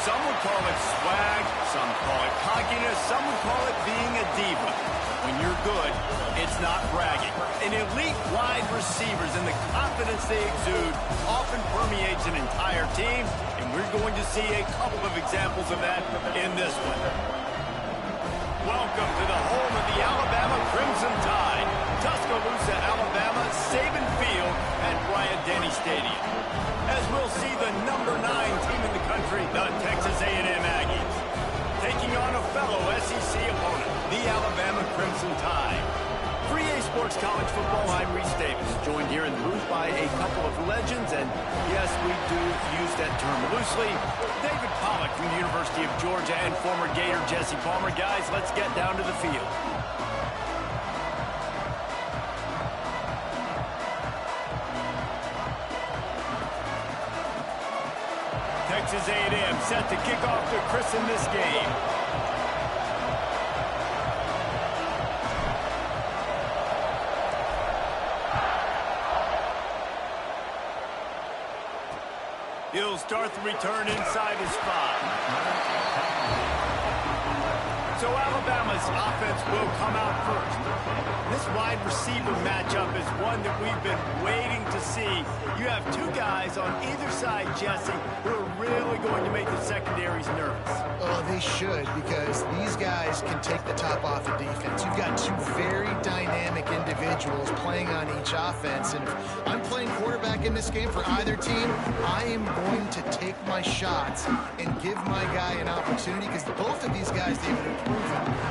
Some would call it swag, some call it cockiness, some would call it being a diva. When you're good, it's not bragging. An elite wide receivers and the confidence they exude often permeates an entire team, and we're going to see a couple of examples of that in this one. Welcome to the home of the Alabama Crimson Tide, Tuscaloosa, Alabama, Saban Field at Bryant-Denny Stadium. As we'll see the number 9 team in the country, the Texas A&M Aggies, taking on a fellow SEC opponent, the Alabama Crimson Tide. For EA Sports College Football, I'm Reese Davis, joined here in the booth by a couple of legends, and yes, we do use that term loosely. David Pollack from the University of Georgia and former Gator Jesse Palmer. Guys, let's get down to the field. Texas A&M set to kick off to christen this game. He'll start the return inside his 5. So Alabama's offense will come out first. This wide receiver matchup is one that we've been waiting to see. You have 2 guys on either side, Jesse, who are really going to make the secondaries nervous. Oh, they should, because these guys can take the top off the defense. You've got 2 very dynamic individuals playing on each offense, and if I'm playing quarterback in this game for either team, I am going to take my shots and give my guy an opportunity, because both of these guys, David, have proven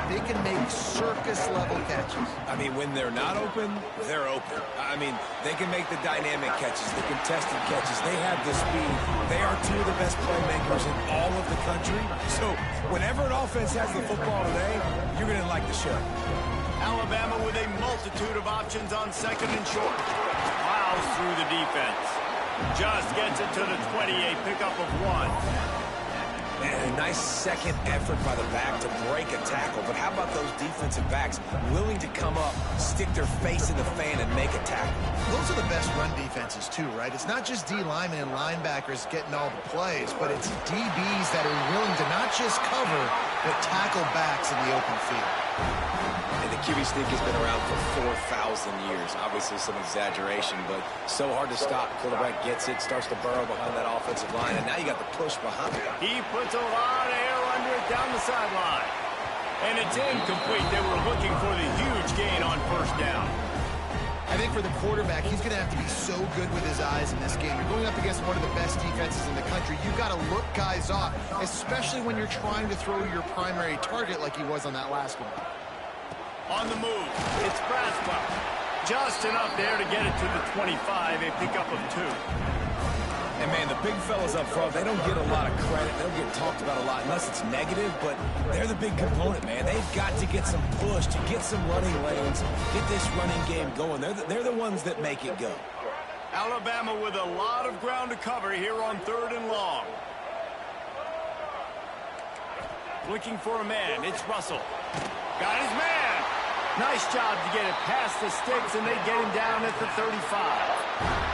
they can make circus-level catches. I mean, when they're not open, they're open. I mean, they can make the dynamic catches, the contested catches. They have the speed. They are 2 of the best playmakers in all of the country. So whenever an offense has the football today, you're going to like the show. Alabama with a multitude of options on second and short. Plows through the defense. Just gets it to the 28, pickup of 1. And a nice second effort by the back to break a tackle. But how about those defensive backs willing to come up, stick their face in the fan, and make a tackle? Those are the best run defenses, too, right? It's not just D linemen and linebackers getting all the plays, but it's DBs that are willing to not just cover, but tackle backs in the open field. And the QB sneak has been around for 4,000 years. Obviously some exaggeration, but so hard to stop. Quarterback gets it, starts to burrow behind that offensive line, and now you got the push behind it. He puts a lot of air under it down the sideline. And it's incomplete. They were looking for the huge gain on first down. I think for the quarterback, he's going to have to be so good with his eyes in this game. You're going up against one of the best defenses in the country. You've got to look guys off, especially when you're trying to throw your primary target like he was on that last one. On the move, it's Braswell. Just enough there to get it to the 25, a pickup of 2. And, man, the big fellas up front, they don't get a lot of credit. They don't get talked about a lot unless it's negative, but they're the big component, man. They've got to get some push, to get some running lanes, get this running game going. They're the ones that make it go. Alabama with a lot of ground to cover here on 3rd and long. Looking for a man. It's Russell. Got his man. Nice job to get it past the sticks, and they get him down at the 35.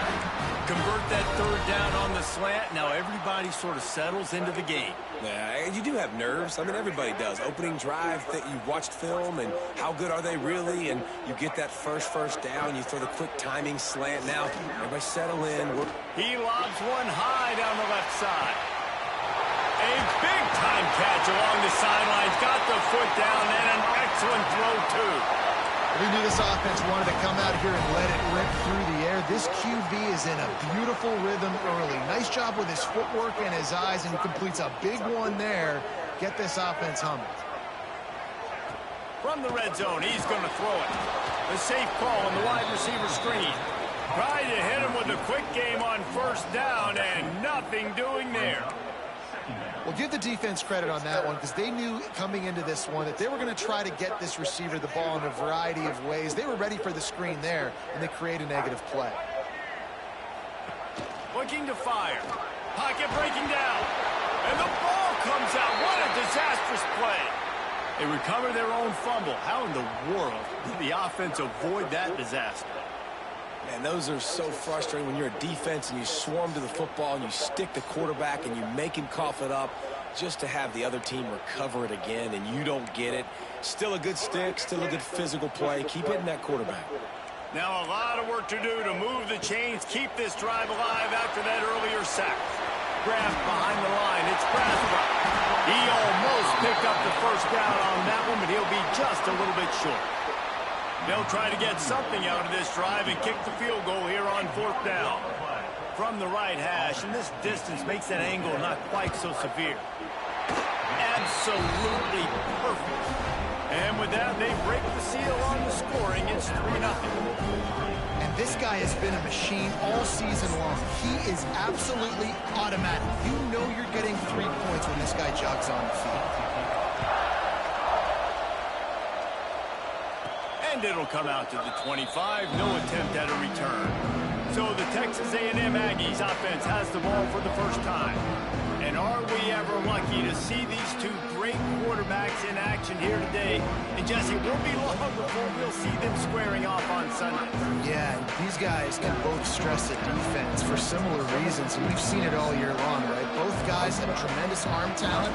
Convert that 3rd down on the slant. Now everybody sort of settles into the game. Yeah, you do have nerves. I mean, everybody does. Opening drive, that you watched film, and how good are they really? And you get that first down. You throw the quick timing slant. Now everybody settle in. He lobs one high down the left side. A big-time catch along the sidelines. Got the foot down, and an excellent throw, too. We knew this offense wanted to come out here and let it rip through the air. This QB is in a beautiful rhythm early. Nice job with his footwork and his eyes, and he completes a big one there. Get this offense humming. From the red zone, he's going to throw it. The safe call on the wide receiver screen. Tried to hit him with a quick game on first down, and nothing doing there. Well, give the defense credit on that one, because they knew coming into this one that they were going to try to get this receiver the ball in a variety of ways. They were ready for the screen there, and they create a negative play. Looking to fire. Pocket breaking down. And the ball comes out. What a disastrous play. They recover their own fumble. How in the world did the offense avoid that disaster? Man, those are so frustrating when you're a defense and you swarm to the football and you stick the quarterback and you make him cough it up. just to have the other team recover it again and you don't get it. Still a good stick, still a good physical play. Keep hitting that quarterback. Now a lot of work to do to move the chains, keep this drive alive after that earlier sack. Grabbed behind the line, it's Braswell. He almost picked up the first down on that one, but he'll be just a little bit short. They'll try to get something out of this drive and kick the field goal here on 4th down. From the right hash, and this distance makes that angle not quite so severe. Absolutely perfect. And with that, they break the seal on the scoring. It's 3-0. And this guy has been a machine all season long. He is absolutely automatic. You know you're getting 3 points when this guy jogs on the field. And it'll come out to the 25. No attempt at a return. So the Texas A&M Aggies offense has the ball for the first time. And are we ever lucky to see these two great quarterbacks in action here today? And Jesse, it won't be long before we'll see them squaring off on Sunday. Yeah, these guys can both stress the defense for similar reasons, and we've seen it all year long, right? Both guys have tremendous arm talent.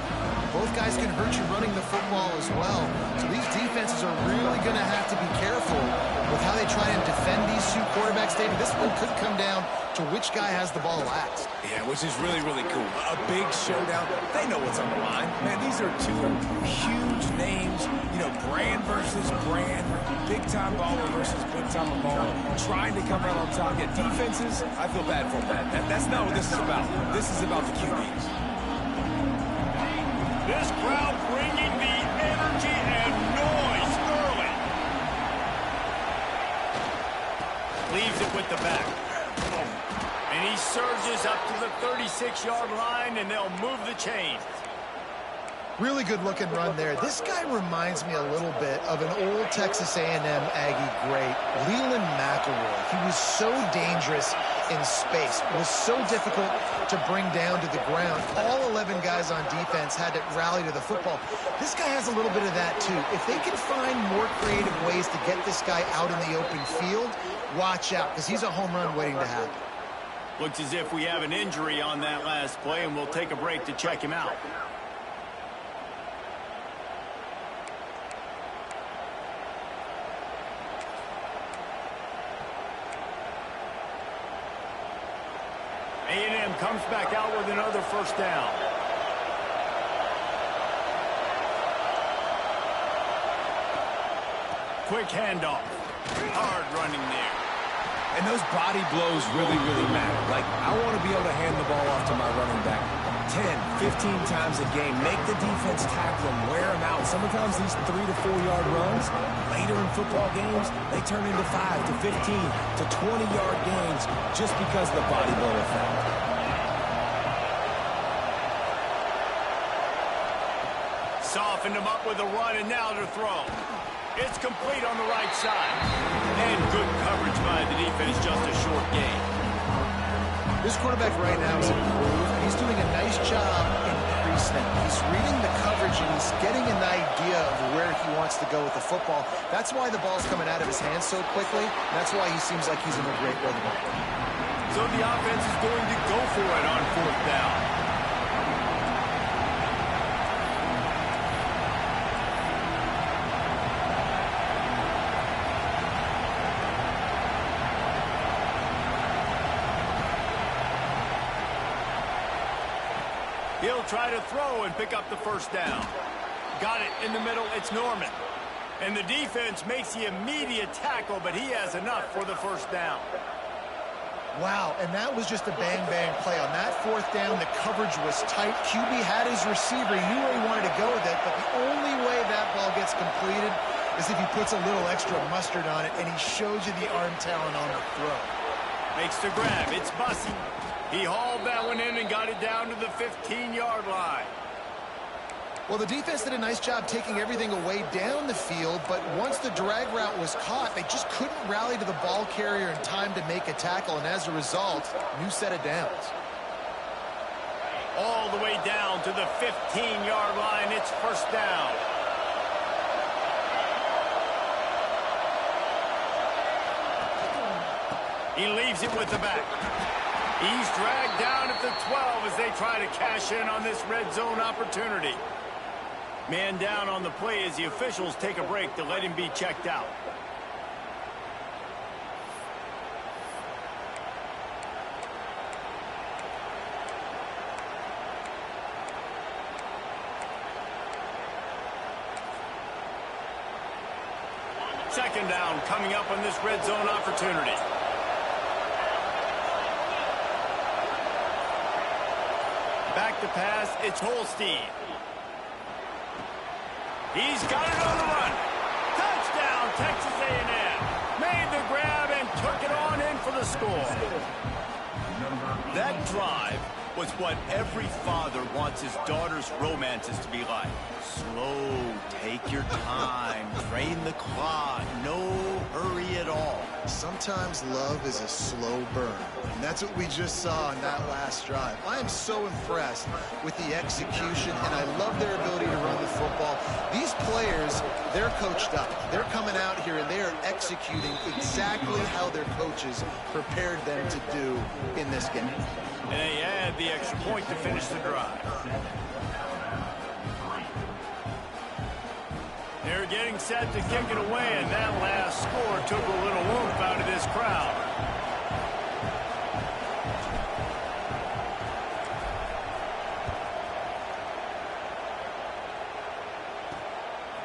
Both guys can hurt you running the football as well. So these defenses are really going to have to be careful with how they try and defend these two quarterbacks, David. This one could come down to which guy has the ball last. Yeah, which is really, really cool. A big showdown. They know what's on the line. Man, these are two huge names. You know, brand versus brand. Big-time baller versus big-time baller. Trying to come out on top. Yeah, defenses, I feel bad for them. That's not what this is about. This is about the QBs. This crowd bringing the energy and noise early. Leaves it with the back. And he surges up to the 36-yard line, and they'll move the chains. Really good-looking run there. This guy reminds me a little bit of an old Texas A&M Aggie great, Leland McElroy. He was so dangerous in space. It was so difficult to bring down to the ground. All 11 guys on defense had to rally to the football. This guy has a little bit of that, too. If they can find more creative ways to get this guy out in the open field, watch out, because he's a home run waiting to happen. Looks as if we have an injury on that last play, and we'll take a break to check him out. A&M comes back out with another first down. Quick handoff. Hard running there. And those body blows really, really matter. Like, I want to be able to hand the ball off to my running back 10, 15 times a game. Make the defense tackle them, wear them out. Sometimes these 3 to 4 yard runs, later in football games, they turn into 5 to 15 to 20-yard gains just because of the body blow effect. Softened him up with a run, and now to throw. It's complete on the right side. And good coverage by the defense, just a short gain. This quarterback right now is improved. He's doing a nice job in pre-snap. He's reading the coverage, and he's getting an idea of where he wants to go with the football. That's why the ball's coming out of his hands so quickly. That's why he seems like he's in a great rhythm. So the offense is going to go for it on 4th down. He'll try to throw and pick up the first down. Got it in the middle. It's Norman. And the defense makes the immediate tackle, but he has enough for the first down. Wow, and that was just a bang-bang play. On that 4th down, the coverage was tight. QB had his receiver. He knew where he wanted to go with it, but the only way that ball gets completed is if he puts a little extra mustard on it, and he shows you the arm talent on the throw. Makes the grab. It's Bussey. He hauled that one in and got it down to the 15-yard line. Well, the defense did a nice job taking everything away down the field, but once the drag route was caught, they just couldn't rally to the ball carrier in time to make a tackle, and as a result, new set of downs. All the way down to the 15-yard line. It's first down. He leaves it with the back. He's dragged down at the 12 as they try to cash in on this red zone opportunity. Man down on the play as the officials take a break to let him be checked out. Second down coming up on this red zone opportunity. Back to pass, it's Holstein. He's got it on the run. Touchdown, Texas A&M. Made the grab and took it on in for the score. That drive was what every father wants his daughter's romances to be like. Slow, take your time, drain the clock, no hurry at all. Sometimes love is a slow burn, and that's what we just saw in that last drive. I am so impressed with the execution, and I love their ability to run the football. These players, they're coached up. They're coming out here, and they are executing exactly how their coaches prepared them to do in this game. And they add the extra point to finish the drive. They're getting set to kick it away, and that last score took a little oomph out of this crowd.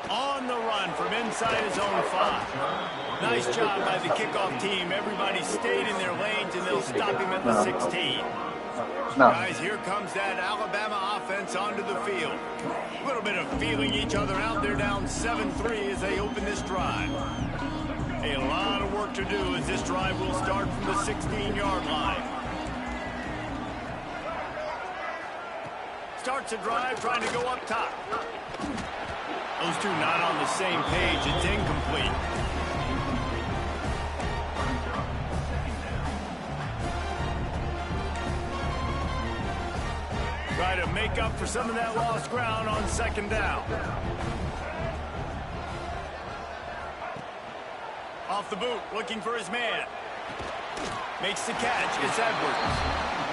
On the run from inside his own 5. Nice job by the kickoff team. Everybody stayed in their lanes, and they'll stop him at the 16. Guys, here comes that Alabama offense onto the field. A little bit of feeling each other out. They're down 7-3 as they open this drive. A lot of work to do as this drive will start from the 16-yard line. Starts a drive trying to go up top. Those two not on the same page. It's incomplete. Try to make up for some of that lost ground on second down. Off the boot, looking for his man. Makes the catch. It's Edwards.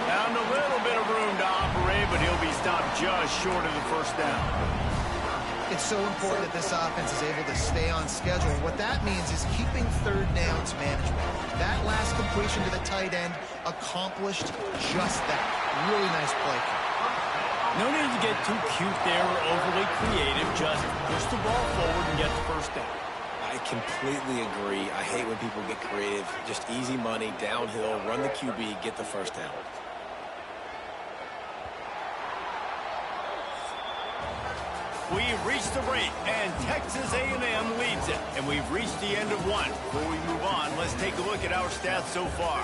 Found a little bit of room to operate, but he'll be stopped just short of the first down. It's so important that this offense is able to stay on schedule. What that means is keeping third downs management. That last completion to the tight end accomplished just that. Really nice play. No need to get too cute there or overly creative. Just push the ball forward and get the first down. I completely agree. I hate when people get creative. Just easy money, downhill, run the QB, get the first down. We've reached the break, and Texas A&M leads it. And we've reached the end of one. Before we move on, let's take a look at our stats so far.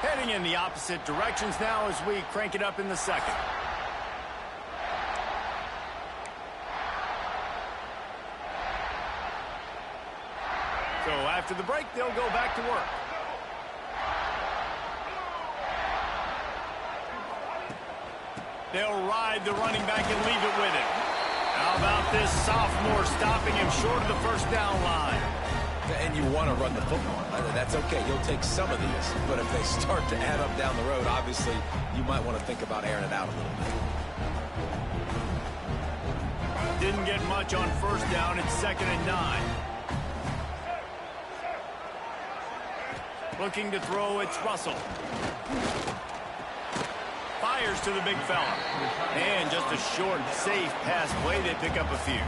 Heading in the opposite directions now as we crank it up in the second. So after the break, they'll go back to work. They'll ride the running back and leave it with him. How about this sophomore stopping him short of the first down line? And you want to run the football. That's okay. You'll take some of these. But if they start to add up down the road, obviously, you might want to think about airing it out a little bit. Didn't get much on first down. It's 2nd and 9. Looking to throw, it's Russell. Fires to the big fella. And just a short, safe pass play. They pick up a few.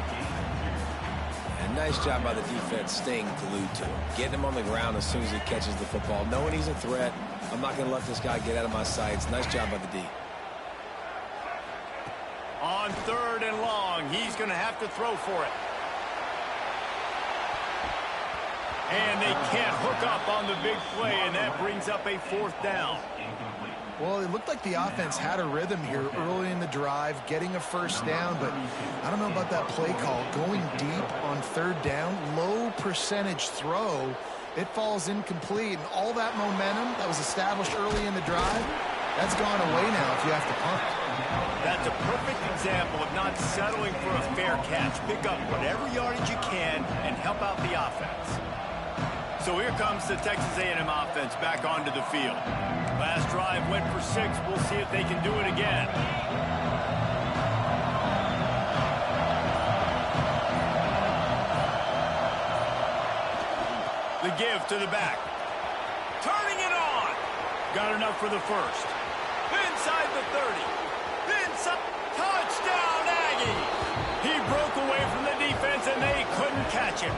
And nice job by the defense staying glued to him. Getting him on the ground as soon as he catches the football. Knowing he's a threat. I'm not going to let this guy get out of my sights. Nice job by the D. On 3rd and long, he's going to have to throw for it. And they can't hook up on the big play, and that brings up a 4th down. Well, it looked like the offense had a rhythm here early in the drive, getting a first down, but I don't know about that play call. Going deep on 3rd down, low percentage throw, it falls incomplete, and all that momentum that was established early in the drive, That's gone away now if you have to punt. That's a perfect example of not settling for a fair catch. Pick up whatever yardage you can and help out the offense. So here comes the Texas A&M offense back onto the field. Last drive went for 6. We'll see if they can do it again. The give to the back. Turning it on. Got enough for the first. Inside the 30. Inside. Touchdown, Aggie. He broke away from the defense, and they couldn't catch him.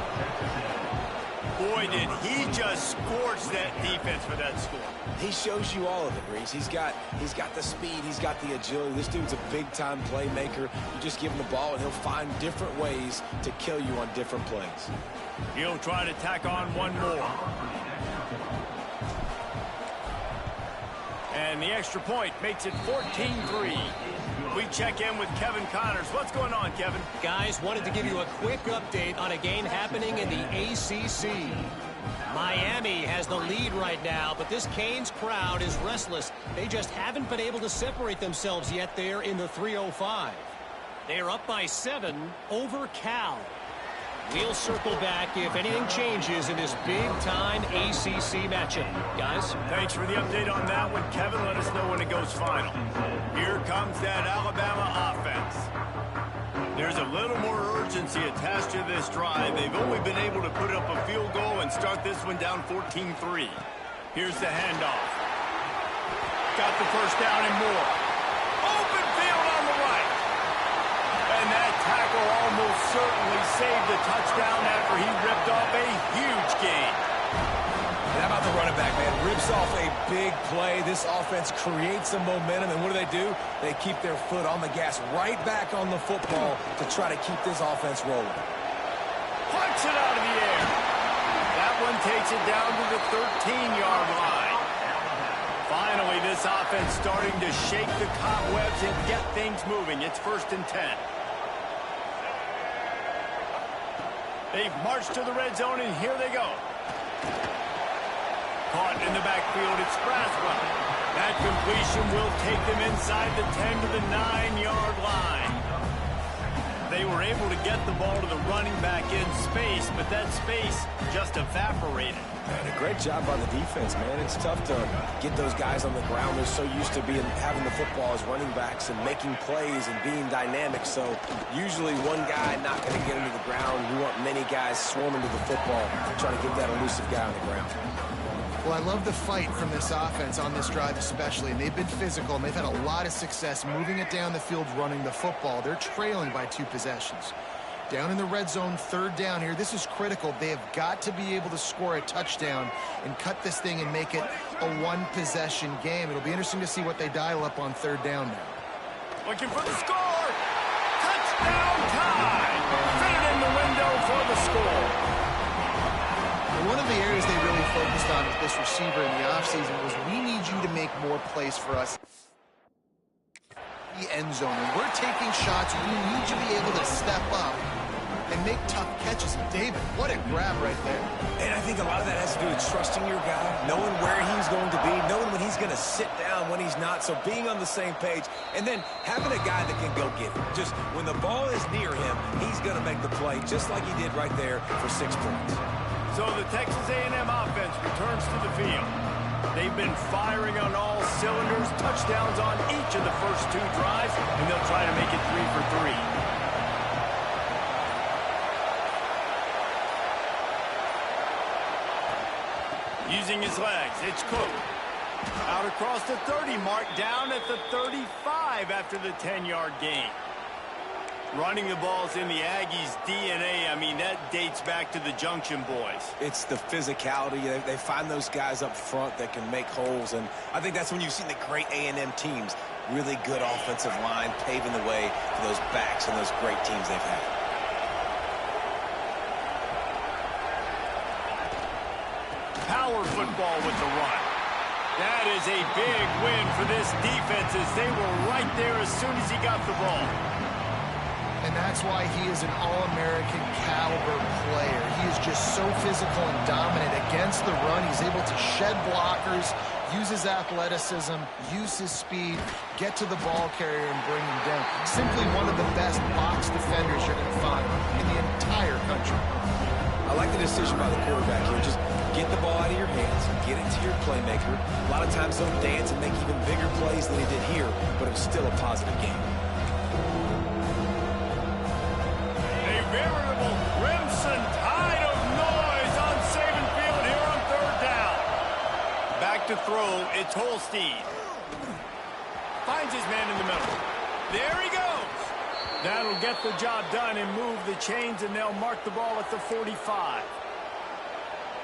Boy, did he just scorch that defense for that score. He shows you all of it, Reese. He's got the speed. He's got the agility. This dude's a big-time playmaker. You just give him the ball, and he'll find different ways to kill you on different plays. He'll try to tack on one more. And the extra point makes it 14-3. We check in with Kevin Connors. What's going on, Kevin? Guys, wanted to give you a quick update on a game happening in the ACC. Miami has the lead right now, but this Canes crowd is restless. They just haven't been able to separate themselves yet there in the 305. They're up by 7 over Cal. We'll circle back if anything changes in this big-time ACC matchup. Guys? Thanks for the update on that one, Kevin. Let us know when it goes final. Here comes that Alabama offense. There's a little more urgency attached to this drive. They've only been able to put up a field goal and start this one down 14-3. Here's the handoff. Got the first down and more. Open field on the right. And that tackle almost certainly saved the touchdown after he ripped off a huge gain. And how about the running back, man? Rips off a big play. This offense creates some momentum, and what do? They keep their foot on the gas right back on the football to try to keep this offense rolling. Punch it out of the air. That one takes it down to the 13-yard line. Finally, this offense starting to shake the cobwebs and get things moving. It's 1st and 10. They've marched to the red zone, and here they go. Caught in the backfield, it's Braswell. That completion will take them inside the 10 to the 9-yard line. They were able to get the ball to the running back in space, but that space just evaporated. And a great job by the defense, man. It's tough to get those guys on the ground. They're so used to having the football as running backs and making plays and being dynamic. So usually one guy not going to get into the ground. You want many guys swarming to the football, trying to get that elusive guy on the ground. Well, I love the fight from this offense on this drive especially, and they've been physical, and they've had a lot of success moving it down the field, running the football. They're trailing by 2 possessions. Down in the red zone, 3rd down here. This is critical. They have got to be able to score a touchdown and cut this thing and make it a 1-possession game. It'll be interesting to see what they dial up on 3rd down now. Looking for the score. Touchdown time. Fit it in the window for the score. One of the areas they really focused on with this receiver in the offseason was, we need you to make more plays for us in the end zone. And we're taking shots. We need you to be able to step up and make tough catches. And David, what a grab right there. And I think a lot of that has to do with trusting your guy, knowing where he's going to be, knowing when he's going to sit down, when he's not. So being on the same page, and then having a guy that can go get it. Just when the ball is near him, he's going to make the play just like he did right there for 6 points. So the Texas A&M offense returns to the field. They've been firing on all cylinders, touchdowns on each of the first 2 drives, and they'll try to make it 3 for 3. Using his legs, it's Cook. Out across the 30 mark, down at the 35 after the 10-yard gain. Running the ball's in the Aggies' DNA. I mean, that dates back to the Junction boys. It's the physicality. They find those guys up front that can make holes, and I think that's when you've seen the great A&M teams. Really good offensive line paving the way for those backs and those great teams they've had. Power football with the run. That is a big win for this defense, as they were right there as soon as he got the ball. And that's why he is an All-American caliber player. He is just so physical and dominant against the run. He's able to shed blockers, use his athleticism, use his speed, get to the ball carrier and bring him down. Simply one of the best box defenders you're going to find in the entire country. I like the decision by the quarterback here. Just get the ball out of your hands, get it to your playmaker. A lot of times they'll dance and make even bigger plays than he did here, but it was still a positive game. A veritable crimson tide of noise on Saban Field here on third down. Back to throw, it's Holstein. Finds his man in the middle. There he goes. That'll get the job done and move the chains, and they'll mark the ball at the 45.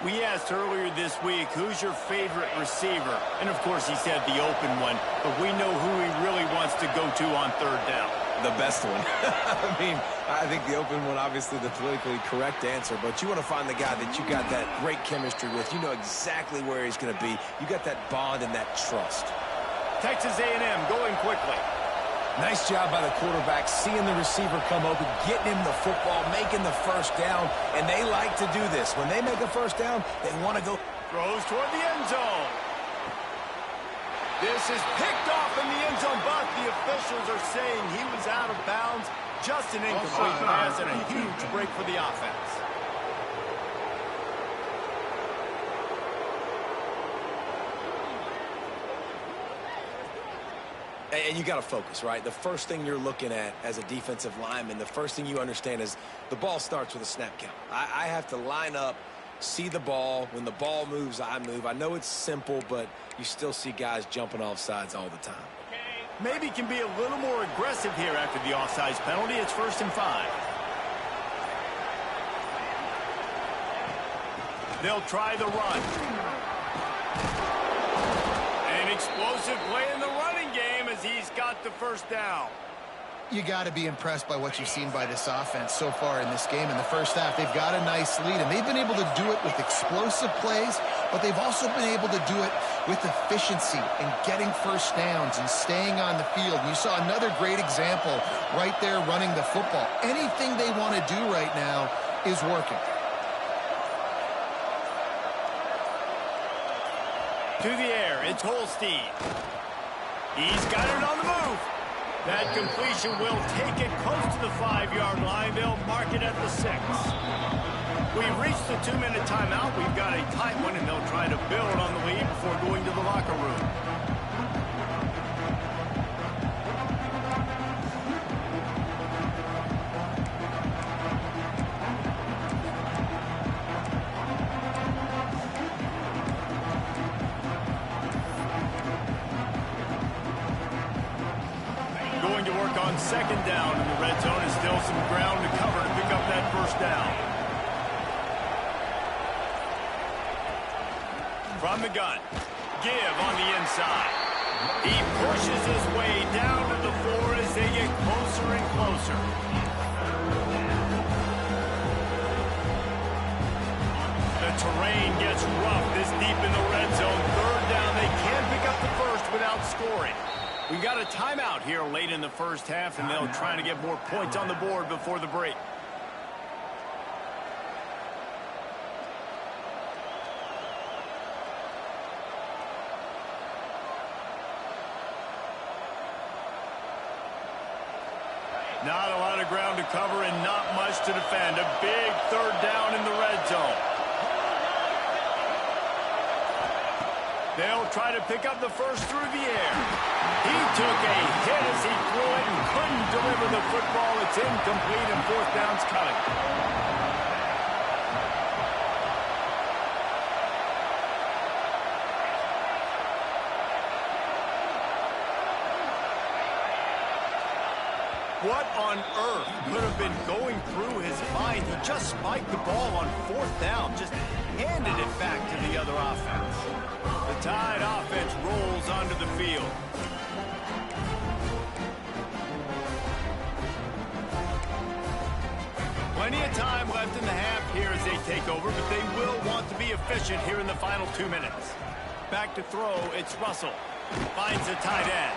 We asked earlier this week, who's your favorite receiver? And, of course, he said the open one, but we know who he really wants to go to on third down. The best one. I mean, I think the open one, obviously the politically correct answer, but you want to find the guy that you got that great chemistry with. You know exactly where he's going to be. You got that bond and that trust. Texas A&M going quickly. Nice job by the quarterback, seeing the receiver come open, getting him the football, making the first down, and they like to do this. When they make a first down, they want to go. Throws toward the end zone. This is picked off in the end zone, but the officials are saying he was out of bounds. Just an incomplete pass and a huge break for the offense. And you got to focus, right? The first thing you're looking at as a defensive lineman, the first thing you understand is the ball starts with a snap count. I have to line up, see the ball. When the ball moves, I move. I know it's simple, but you still see guys jumping off sides all the time. Maybe can be a little more aggressive here after the offsides penalty. It's 1st and 5. They'll try the run. An explosive play in the running game as he's got the first down. You got to be impressed by what you've seen by this offense so far in this game. In the first half, they've got a nice lead, and they've been able to do it with explosive plays, but they've also been able to do it with efficiency and getting first downs and staying on the field. And you saw another great example right there running the football. Anything they want to do right now is working. To the air, it's Holstein. He's got it on the move. That completion will take it close to the 5-yard line. They'll mark it at the 6. We've reached the 2-minute timeout. We've got a tight one, and they'll try to build on the lead before going to the locker room. Going to work on 2nd down in the red zone, and still some ground to cover to pick up that first down. From the gun, Give on the inside. He pushes his way down to the 4 as they get closer and closer. The terrain gets rough this deep in the red zone. 3rd down, they can't pick up the first without scoring. We've got a timeout here late in the first half, and they'll try to get more points on the board before the break. Not a lot of ground to cover and not much to defend. A big 3rd down in the red zone. They'll try to pick up the first through the air. He took a hit as he threw it and couldn't deliver the football. It's incomplete, and 4th down's coming. What on earth could have been going through his mind? He just spiked the ball on 4th down, just handed it back to the other offense. The Tide offense rolls onto the field. Plenty of time left in the half here as they take over, but they will want to be efficient here in the final 2 minutes. Back to throw, it's Russell. Finds the tight end.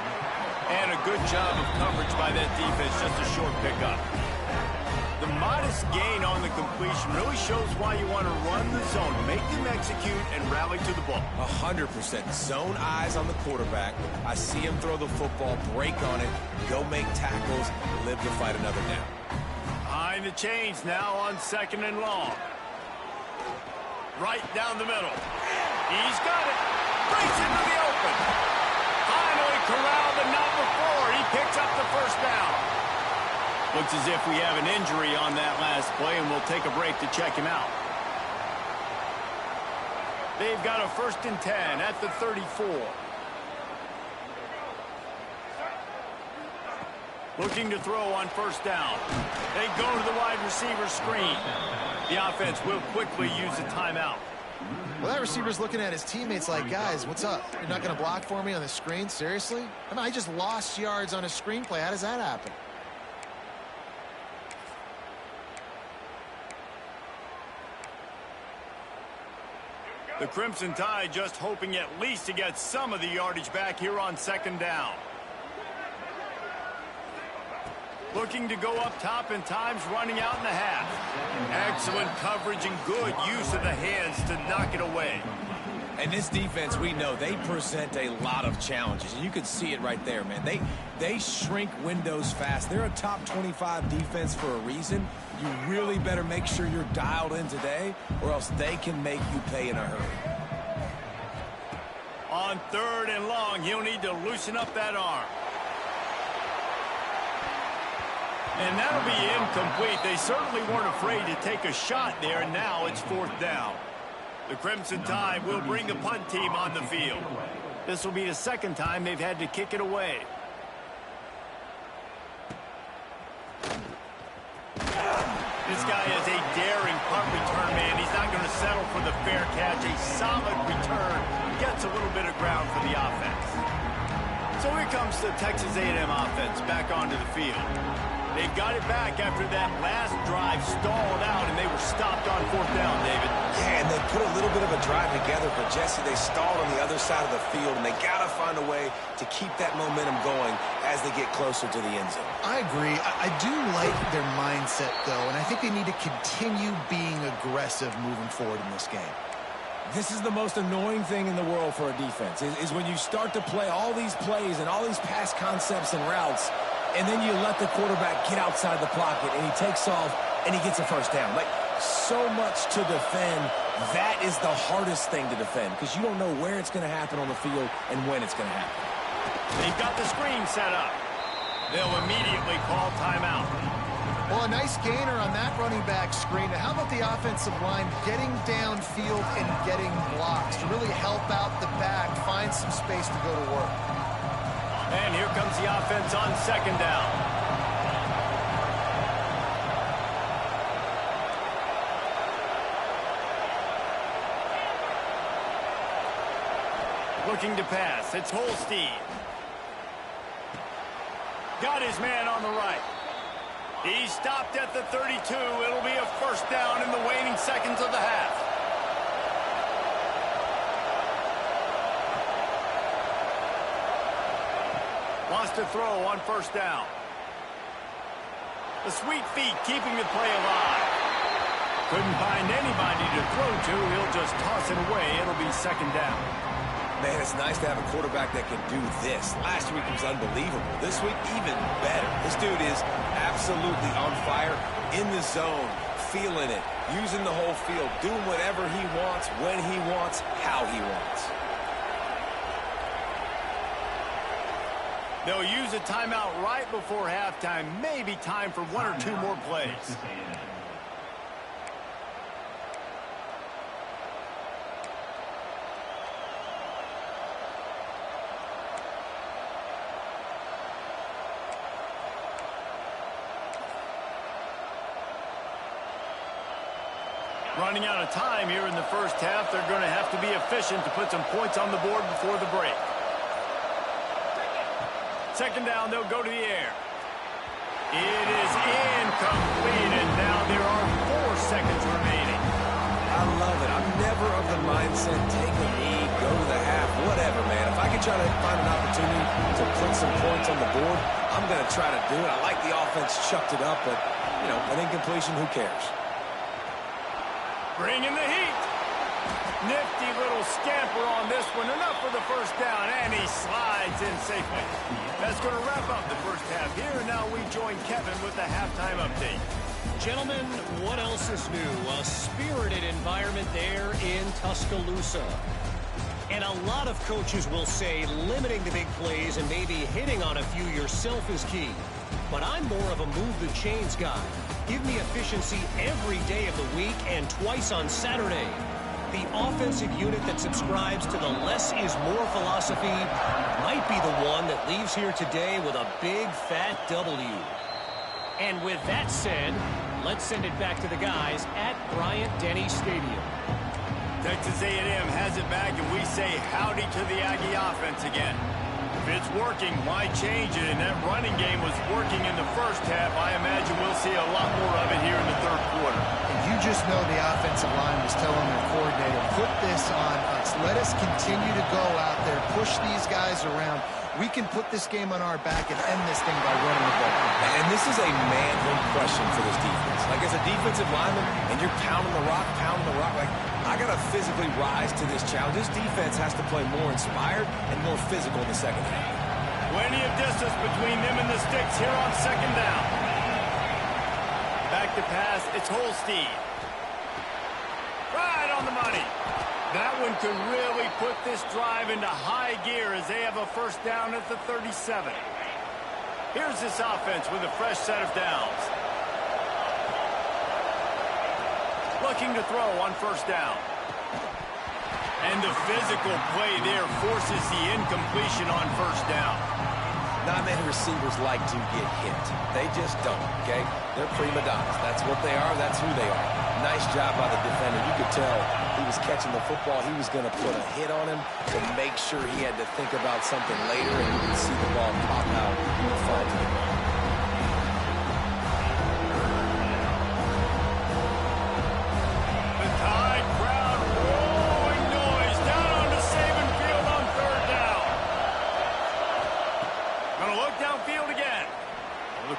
And a good job of coverage by that defense, just a short pickup. The modest gain on the completion really shows why you want to run the zone, make them execute, and rally to the ball. 100%. Zone eyes on the quarterback. I see him throw the football, break on it, go make tackles, live to fight another down. Behind the chains now on 2nd and long. Right down the middle. He's got it. Breaks into the open. Finally corralled, but not before. He picks up the first down. Looks as if we have an injury on that last play, and we'll take a break to check him out. They've got a 1st and 10 at the 34. Looking to throw on 1st down. They go to the wide receiver screen. The offense will quickly use a timeout. Well, that receiver's looking at his teammates like, guys, what's up? You're not going to block for me on the screen? Seriously? I mean, I just lost yards on a screenplay. How does that happen? The Crimson Tide just hoping at least to get some of the yardage back here on 2nd down. Looking to go up top, and time's running out in the half. Excellent coverage and good use of the hands to knock it away. And this defense, we know, they present a lot of challenges. And you can see it right there, man. They shrink windows fast. They're a top 25 defense for a reason. You really better make sure you're dialed in today, or else they can make you pay in a hurry. On 3rd and long, he'll need to loosen up that arm. And that'll be incomplete. They certainly weren't afraid to take a shot there, and now it's 4th down. The Crimson Tide will bring the punt team on the field. This will be the 2nd time they've had to kick it away. This guy is a daring punt return man. He's not going to settle for the fair catch. A solid return gets a little bit of ground for the offense. So here comes the Texas A&M offense back onto the field. They got it back after that last drive stalled out, and they were stopped on 4th down, David. Yeah, and they put a little bit of a drive together, but, Jesse, they stalled on the other side of the field, and they got to find a way to keep that momentum going as they get closer to the end zone. I agree. I do like their mindset, though, and I think they need to continue being aggressive moving forward in this game. This is the most annoying thing in the world for a defense, is when you start to play all these plays and all these pass concepts and routes, and then you let the quarterback get outside the pocket, and he takes off, and he gets a 1st down. Like, so much to defend. That is the hardest thing to defend, because you don't know where it's going to happen on the field and when it's going to happen. They've got the screen set up. They'll immediately call timeout. Well, a nice gainer on that running back screen. How about the offensive line getting downfield and getting blocks to really help out the back, find some space to go to work? And here comes the offense on 2nd down. Looking to pass. It's Holstein. Got his man on the right. He stopped at the 32. It'll be a 1st down in the waning seconds of the half. Wants to throw on 1st down. The sweet feet keeping the play alive. Couldn't find anybody to throw to. He'll just toss it away. It'll be 2nd down. Man, it's nice to have a quarterback that can do this. Last week was unbelievable. This week, even better. This dude is absolutely on fire, in the zone, feeling it, using the whole field, doing whatever he wants, when he wants, how he wants. They'll use a timeout right before halftime. Maybe time for 1 or 2 more plays. Running out of time here in the 1st half. They're going to have to be efficient to put some points on the board before the break. 2nd down, they'll go to the air. It is incomplete, and now there are 4 seconds remaining. I love it. I'm never of the mindset, take a knee, go to the half, whatever, man. If I can try to find an opportunity to put some points on the board, I'm going to try to do it. I like the offense chucked it up, but an incompletion, who cares? Bringing the heat. Nifty little scamper on this one. Enough for the first down, and he slides in safely. That's going to wrap up the first half here. Now we join Kevin with the halftime update. Gentlemen, what else is new? A spirited environment there in Tuscaloosa. And a lot of coaches will say limiting the big plays and maybe hitting on a few yourself is key. But I'm more of a move the chains guy. Give me efficiency every day of the week and twice on Saturday. The offensive unit that subscribes to the less is more philosophy might be the one that leaves here today with a big fat W. And with that said, let's send it back to the guys at Bryant-Denny Stadium. Texas A&M has it back, and we say howdy to the Aggie offense again. If it's working, why change it? And that running game was working in the first half. I imagine we'll see a lot more of it here in the third quarter. And you just know the offensive line was telling their coordinator, put this on us. Let us continue to go out there, push these guys around. We can put this game on our back and end this thing by running the ball. And this is a manhood question for this defense. Like, as a defensive lineman, and you're pounding the rock, like, I got to physically rise to this challenge. This defense has to play more inspired and more physical in the second half. Plenty of distance between them and the sticks here on second down. Back to pass, it's Holstein. Right on the money. That one could really put this drive into high gear as they have a first down at the 37. Here's this offense with a fresh set of downs. Looking to throw on first down. And the physical play there forces the incompletion on first down. Not many receivers like to get hit. They just don't, okay? They're prima donnas. That's what they are. That's who they are. Nice job by the defender. You could tell he was catching the football. He was going to put a hit on him to make sure he had to think about something later, and you could see the ball pop out and fall to the ground.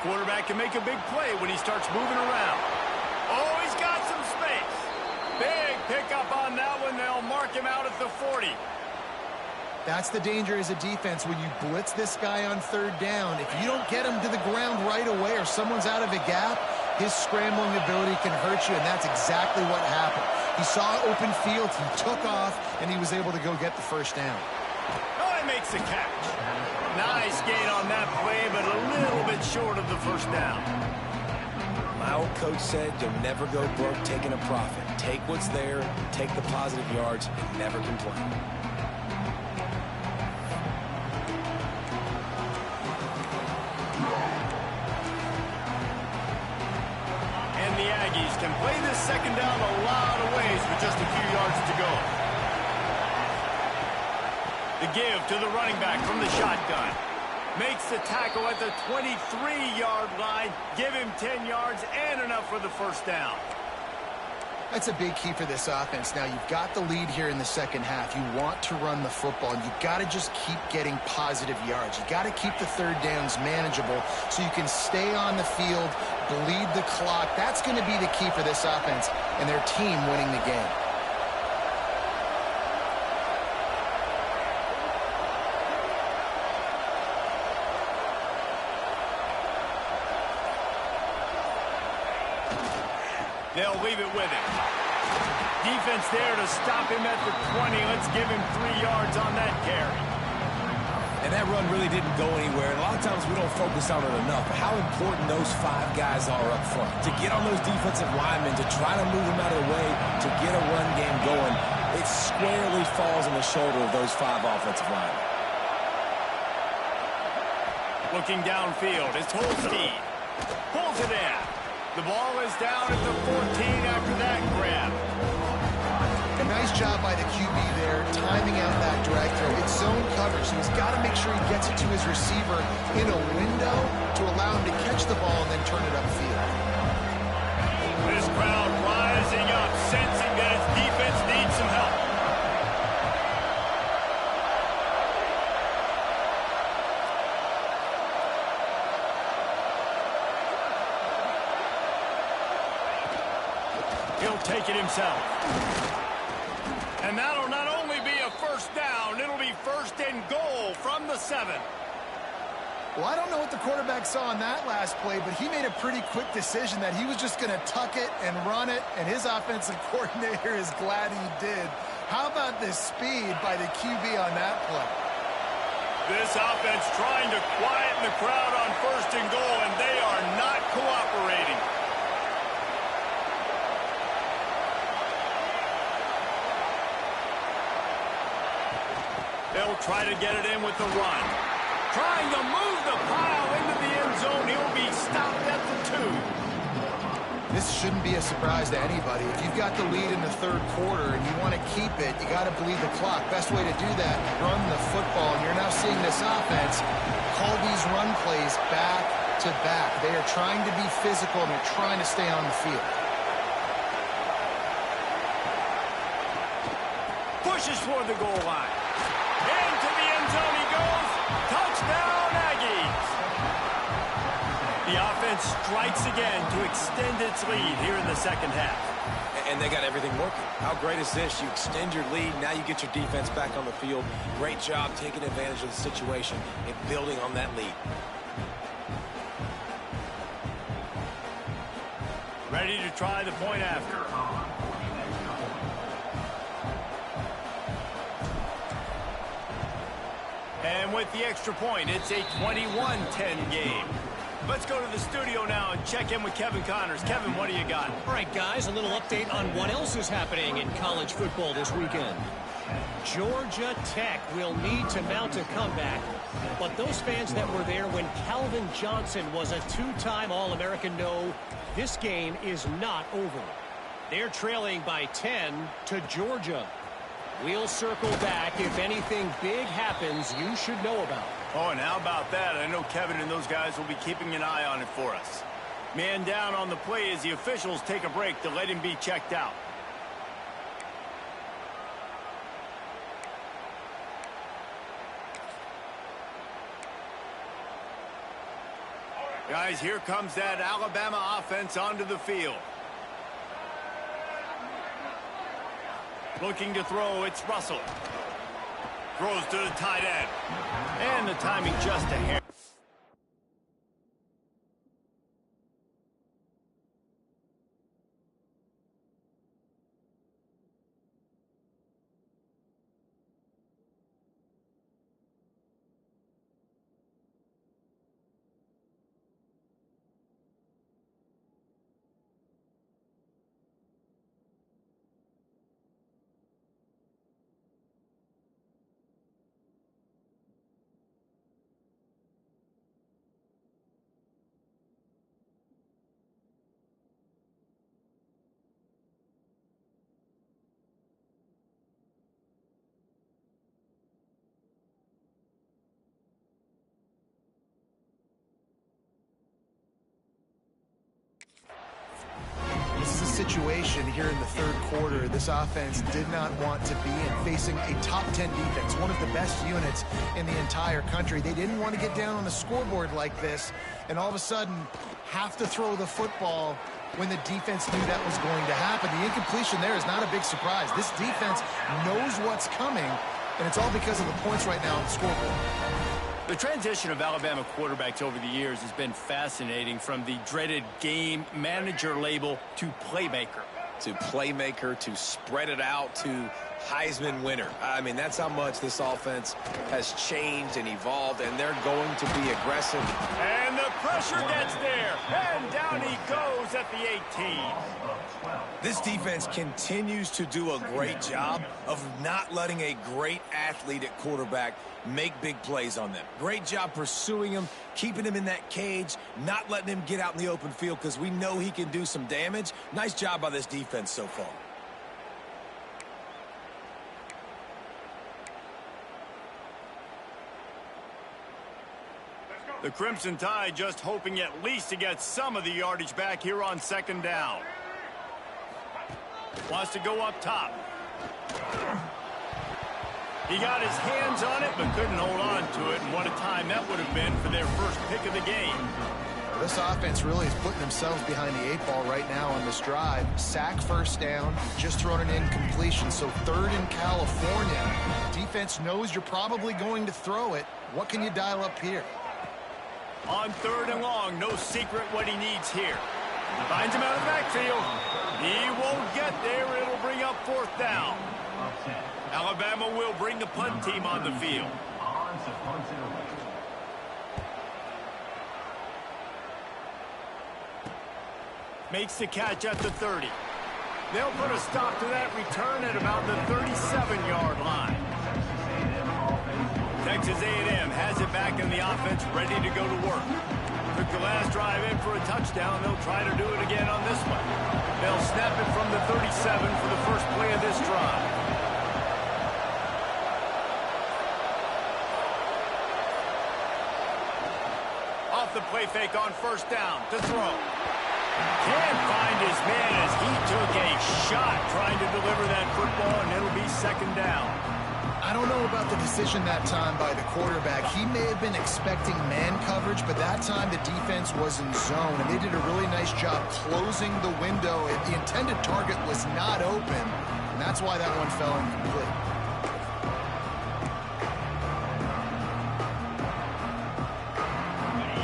Quarterback can make a big play when he starts moving around. Oh, he's got some space. Big pickup on that one. They'll mark him out at the 40. That's the danger as a defense when you blitz this guy on third down. If you don't get him to the ground right away or someone's out of a gap, his scrambling ability can hurt you, and that's exactly what happened. He saw open field, he took off, and he was able to go get the first down. Oh, he makes the catch. Nice gain on that play, but a little bit short of the first down. My old coach said you'll never go broke taking a profit. Take what's there, take the positive yards, and never complain. And the Aggies can play this second down a lot of ways with just a few yards to go. The give to the running back from the shotgun. Makes the tackle at the 23-yard line. Give him 10 yards and enough for the first down. That's a big key for this offense. Now, you've got the lead here in the second half. You want to run the football, and you've got to just keep getting positive yards. You've got to keep the third downs manageable so you can stay on the field, bleed the clock. That's going to be the key for this offense and their team winning the game. They'll leave it with him. Defense there to stop him at the 20. Let's give him 3 yards on that carry. And that run really didn't go anywhere. And a lot of times we don't focus on it enough. But how important those 5 guys are up front. To get on those defensive linemen, to try to move them out of the way, to get a run game going, it squarely falls on the shoulder of those 5 offensive linemen. Looking downfield, it's Holstein. Pulls it in. The ball is down at the 14 after that grab. A nice job by the QB there, timing out that drag throw. It's zone coverage, so he's got to make sure he gets it to his receiver in a window to allow him to catch the ball and then turn it upfield. This crowd rising up, sensing that its defense needs some help. take it himself. And that'll not only be a first down, it'll be first and goal from the 7. Well, I don't know what the quarterback saw on that last play, but he made a pretty quick decision that he was just going to tuck it and run it, and his offensive coordinator is glad he did. How about this speed by the QB on that play? This offense trying to quieten the crowd on first and goal, and they are not cooperating. They'll try to get it in with the run. Trying to move the pile into the end zone. He'll be stopped at the 2. This shouldn't be a surprise to anybody. If you've got the lead in the third quarter and you want to keep it, you got to bleed the clock. Best way to do that, run the football. And you're now seeing this offense call these run plays back to back. They are trying to be physical, and they're trying to stay on the field. Pushes for the goal line. Into the end zone he goes. Touchdown, Aggies. The offense strikes again to extend its lead here in the second half. And they got everything working. How great is this? You extend your lead. Now you get your defense back on the field. Great job taking advantage of the situation and building on that lead. Ready to try the point after. And with the extra point, it's a 21-10 game. Let's go to the studio now and check in with Kevin Connors. Kevin, what do you got? All right, guys, a little update on what else is happening in college football this weekend. Georgia Tech will need to mount a comeback, but those fans that were there when Calvin Johnson was a two-time All-American know this game is not over. They're trailing by 10 to Georgia. We'll circle back if anything big happens you should know about. Oh, and how about that? I know Kevin and those guys will be keeping an eye on it for us. Man down on the play as the officials take a break to let him be checked out. Guys, here comes that Alabama offense onto the field. Looking to throw, it's Russell. Throws to the tight end. And the timing just a hair. This is a situation here in the third quarter this offense did not want to be in, facing a top 10 defense, one of the best units in the entire country. They didn't want to get down on the scoreboard like this and all of a sudden have to throw the football when the defense knew that was going to happen. The incompletion there is not a big surprise. This defense knows what's coming, and it's all because of the points right now on the scoreboard. The transition of Alabama quarterbacks over the years has been fascinating, from the dreaded game manager label to playmaker. To playmaker, to spread it out, to Heisman winner. I mean, that's how much this offense has changed and evolved, and they're going to be aggressive. And the pressure gets there, and down he goes at the 18. This defense continues to do a great job of not letting a great athlete at quarterback make big plays on them. Great job pursuing him, keeping him in that cage, not letting him get out in the open field because we know he can do some damage. Nice job by this defense so far. The Crimson Tide just hoping at least to get some of the yardage back here on second down. Wants to go up top. He got his hands on it, but couldn't hold on to it. And what a time that would have been for their first pick of the game. This offense really is putting themselves behind the 8 ball right now on this drive. Sack first down, just throwing an incompletion, so 3rd in California. Defense knows you're probably going to throw it. What can you dial up here? On 3rd and long, no secret what he needs here. Finds him out of the backfield. He won't get there. It'll bring up 4th down. Alabama will bring the punt team on the field. Makes the catch at the 30. They'll put a stop to that return at about the 37-yard line. Texas A&M has it back in the offense, ready to go to work. Took the last drive in for a touchdown. They'll try to do it again on this one. They'll snap it from the 37 for the first play of this drive. Off the play fake on 1st down to throw. Can't find his man as he took a shot trying to deliver that football, and it'll be 2nd down. I don't know about the decision that time by the quarterback. He may have been expecting man coverage, but that time the defense was in zone, and they did a really nice job closing the window. The intended target was not open, and that's why that one fell incomplete.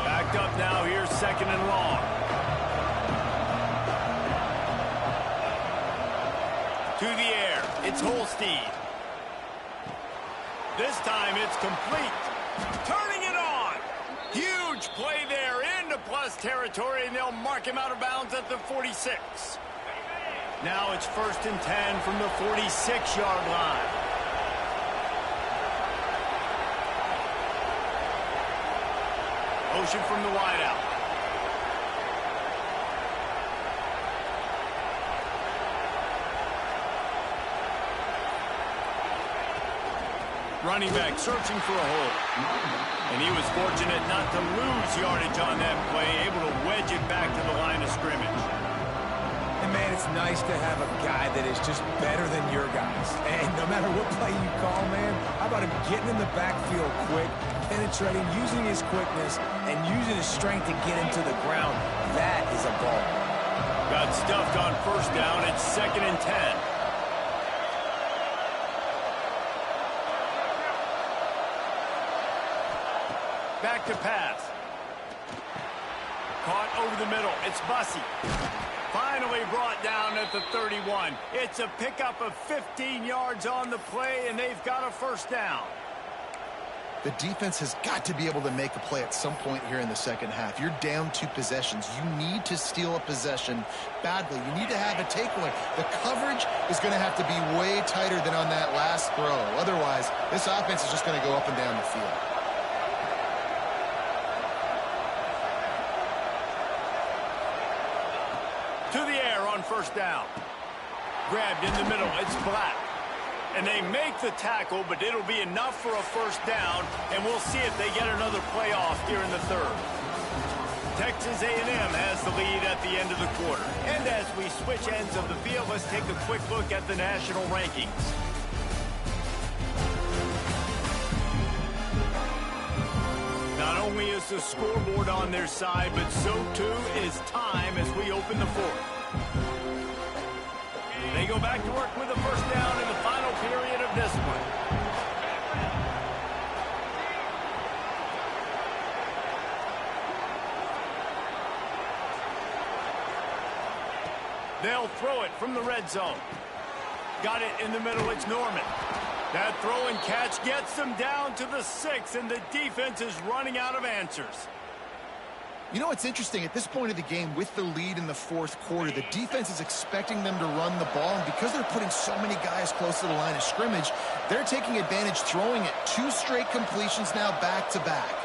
Backed up now, here's 2nd and long. To the air, it's Holstein. This time it's complete. Turning it on. Huge play there into plus territory, and they'll mark him out of bounds at the 46. Now it's 1st and 10 from the 46-yard line. Motion from the wideout. Running back searching for a hole. And he was fortunate not to lose yardage on that play, able to wedge it back to the line of scrimmage. And, man, it's nice to have a guy that is just better than your guys. And no matter what play you call, man, how about him getting in the backfield quick, penetrating, using his quickness, and using his strength to get him to the ground. That is a ball. Got stuffed on 1st down. It's 2nd and 10. Back to pass. Caught over the middle. It's Bussey. Finally brought down at the 31. It's a pickup of 15 yards on the play, and they've got a 1st down. The defense has got to be able to make a play at some point here in the 2nd half. You're down 2 possessions. You need to steal a possession badly. You need to have a takeaway. The coverage is going to have to be way tighter than on that last throw. Otherwise, this offense is just going to go up and down the field. To the air on 1st down. Grabbed in the middle. It's Black. And they make the tackle, but it'll be enough for a 1st down, and we'll see if they get another play off here in the 3rd. Texas A&M has the lead at the end of the quarter. And as we switch ends of the field, let's take a quick look at the national rankings. Not only is the scoreboard on their side, but so too is time as we open the 4th. They go back to work with a 1st down in the final period of this one. They'll throw it from the red zone. Got it in the middle. It's Norman. That throw and catch gets them down to the 6, and the defense is running out of answers. You know, it's interesting. At this point of the game, with the lead in the 4th quarter, the defense is expecting them to run the ball. And because they're putting so many guys close to the line of scrimmage, they're taking advantage, throwing it. 2 straight completions now back-to-back.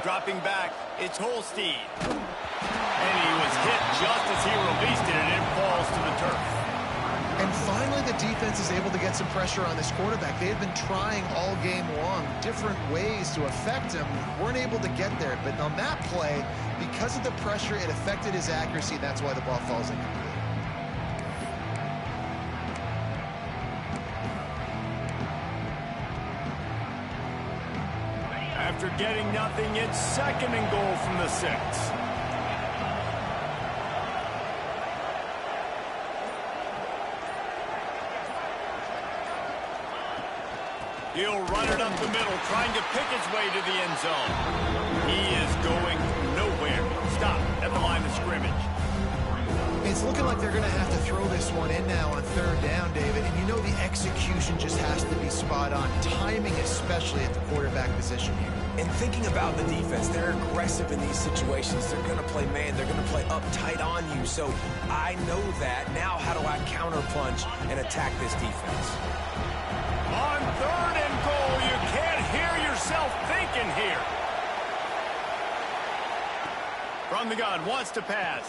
Dropping back, it's Holstein. And he was hit just as he released it, and it falls to the turf. And finally, the defense is able to get some pressure on this quarterback. They had been trying all game long different ways to affect him. Weren't able to get there. But on that play, because of the pressure, it affected his accuracy. That's why the ball falls incomplete. after getting nothing. It's 2nd and goal from the 6. He'll run it up the middle, trying to pick his way to the end zone. He is going nowhere. Stop at the line of scrimmage. It's looking like they're going to have to throw this one in now on 3rd down, David. And you know the execution just has to be spot on. Timing, especially at the quarterback position here. And thinking about the defense, they're aggressive in these situations. They're going to play man. They're going to play uptight on you. So I know that. Now how do I counterpunch and attack this defense? On 3rd and goal, you can't hear yourself thinking here. From the gun, wants to pass.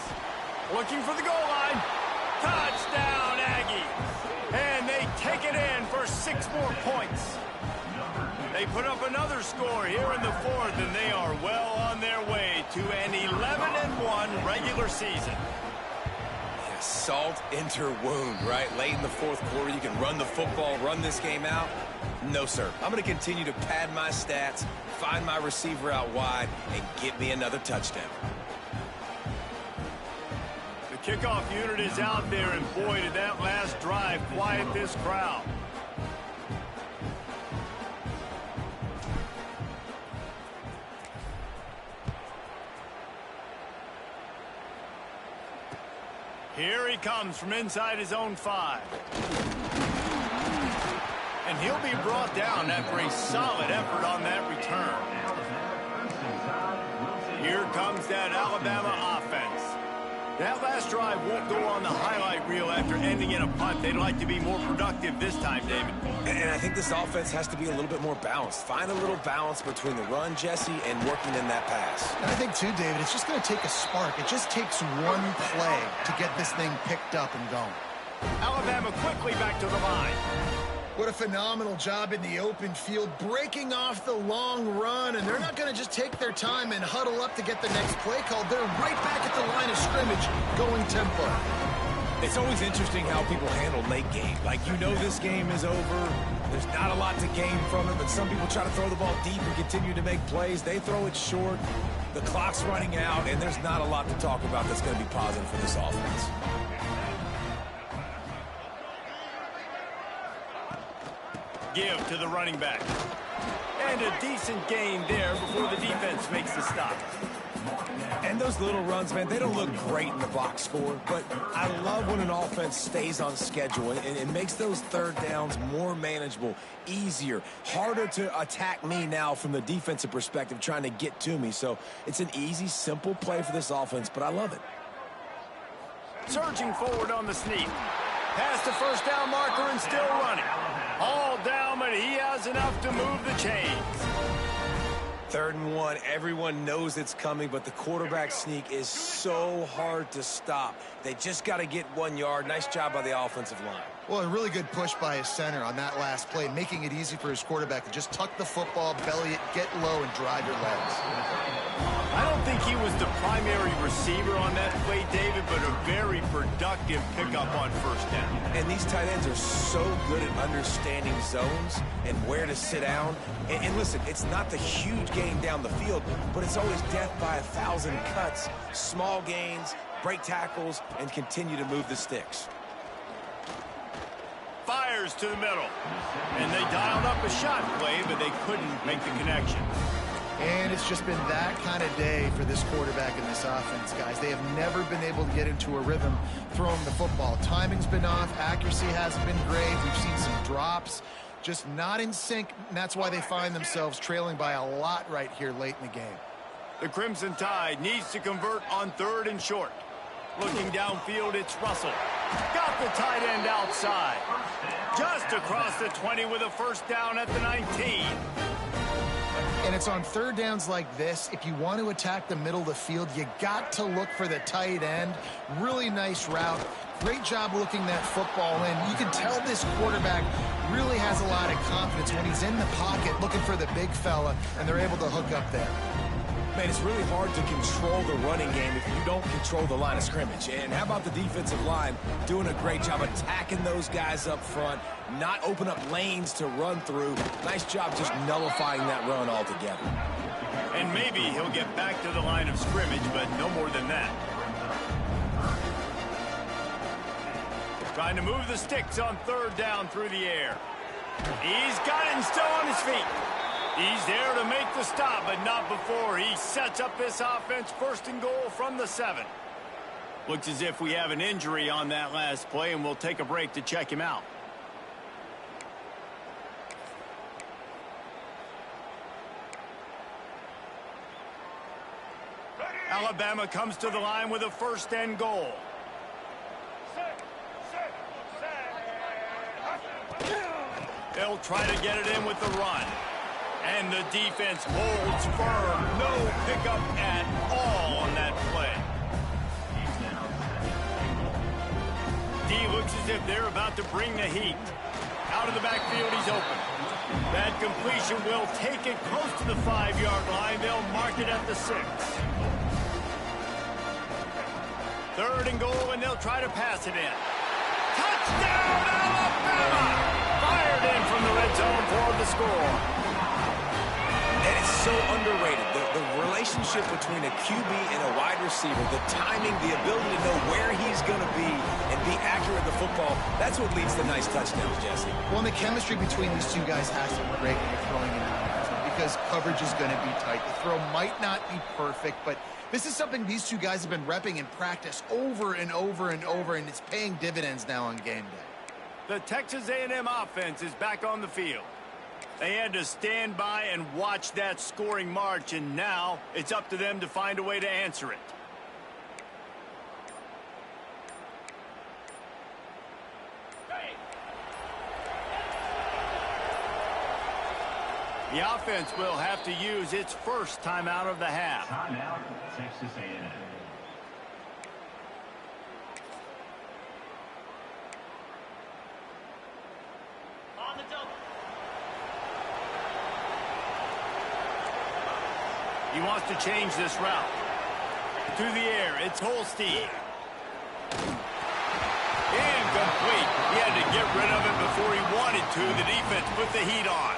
Looking for the goal line. Touchdown, Aggies. And they take it in for 6 more points. They put up another score here in the 4th, and they are well on their way to an 11-1 regular season. Yeah, salt into wound, right? Late in the 4th quarter, you can run the football, run this game out. No, sir. I'm going to continue to pad my stats, find my receiver out wide, and get me another touchdown. The kickoff unit is out there, and boy, did that last drive quiet this crowd. Here he comes from inside his own 5. And he'll be brought down after a solid effort on that return. Here comes that Alabama offense. That last drive won't go on the highlight reel after ending in a punt. They'd like to be more productive this time, David. And I think this offense has to be a little bit more balanced. Find a little balance between the run, Jesse, and working in that pass. And I think, too, David, it's just going to take a spark. It just takes one play to get this thing picked up and going. Alabama quickly back to the line. What a phenomenal job in the open field, breaking off the long run, and they're not going to just take their time and huddle up to get the next play called. They're right back at the line of scrimmage, going tempo. It's always interesting how people handle late game. Like, you know this game is over. There's not a lot to gain from it, but some people try to throw the ball deep and continue to make plays. They throw it short. The clock's running out, and there's not a lot to talk about that's going to be positive for this offense. Give to the running back. And a decent gain there before the defense makes the stop. And those little runs, man, they don't look great in the box score, but I love when an offense stays on schedule and it makes those 3rd downs more manageable, easier, harder to attack me now from the defensive perspective trying to get to me. So it's an easy, simple play for this offense, but I love it. Surging forward on the sneak. Past the 1st down marker and still running. All down, but he has enough to move the chains. 3rd and 1, everyone knows it's coming, but the quarterback sneak is so hard to stop. They just got to get 1 yard. Nice job by the offensive line. Well, a really good push by his center on that last play, making it easy for his quarterback to just tuck the football, belly it, get low, and drive your legs. I don't think he was the primary receiver on that play, David, but a very productive pickup on 1st down. And these tight ends are so good at understanding zones and where to sit down. And listen, it's not the huge gain down the field, but it's always death by 1,000 cuts, small gains, break tackles, and continue to move the sticks. Fires to the middle. And they dialed up a shot play, but they couldn't make the connection. And it's just been that kind of day for this quarterback and this offense, guys. They have never been able to get into a rhythm throwing the football. Timing's been off. Accuracy hasn't been great. We've seen some drops. Just not in sync, and that's why they find themselves trailing by a lot right here late in the game. The Crimson Tide needs to convert on 3rd and short. Looking downfield, it's Russell. Got the tight end outside. Just across the 20 with a 1st down at the 19. And it's on 3rd downs like this. If you want to attack the middle of the field, you got to look for the tight end. Really nice route. Great job looking that football in. You can tell this quarterback really has a lot of confidence when he's in the pocket looking for the big fella, and they're able to hook up there. Man, it's really hard to control the running game if you don't control the line of scrimmage. And how about the defensive line doing a great job attacking those guys up front, not open up lanes to run through. Nice job just nullifying that run altogether. And maybe he'll get back to the line of scrimmage, but no more than that. Trying to move the sticks on third down through the air. He's got it and still on his feet. He's there to make the stop, but not before he sets up this offense. First and goal from the 7. Looks as if we have an injury on that last play, and we'll take a break to check him out. Alabama comes to the line with a first and goal. They'll try to get it in with the run. And the defense holds firm. No pickup at all on that play. D looks as if they're about to bring the heat. Out of the backfield, he's open. That completion will take it close to the 5-yard line. They'll mark it at the 6. Third and goal, and they'll try to pass it in. Touchdown, Alabama! Fired in from the red zone for the score. And it's so underrated. The relationship between a QB and a wide receiver, the timing, the ability to know where he's going to be and be accurate with the football, that's what leads to nice touchdowns, Jesse. Well, the chemistry between these two guys has to be great when you're throwing in because coverage is going to be tight. The throw might not be perfect, but this is something these two guys have been repping in practice over and over and over, and it's paying dividends now on game day. The Texas A&M offense is back on the field. They had to stand by and watch that scoring march, and now it's up to them to find a way to answer it. The offense will have to use its first timeout of the half. Timeout, Texas A&M. On the double. He wants to change this route. Through the air, it's Holstein. Incomplete. He had to get rid of it before he wanted to. The defense put the heat on.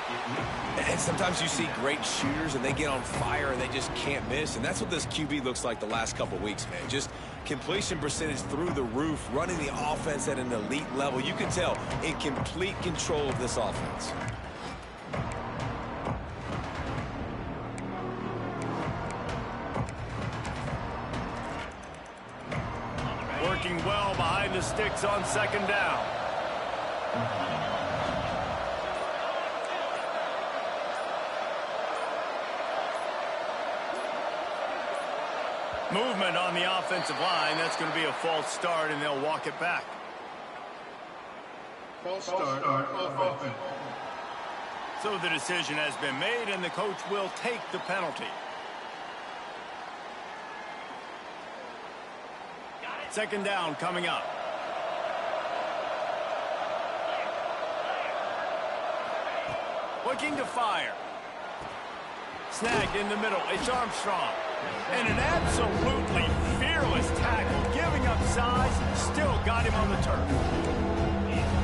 And sometimes you see great shooters and they get on fire and they just can't miss. And that's what this QB looks like the last couple weeks, man. Just completion percentage through the roof, running the offense at an elite level. You can tell in complete control of this offense. Working well behind the sticks on second down. Movement on the offensive line. That's going to be a false start, and they'll walk it back. False start on offense. So the decision has been made, and the coach will take the penalty. Second down coming up. Looking to fire. Snagged in the middle. It's Armstrong. And an absolutely fearless tackle. Giving up size. Still got him on the turf.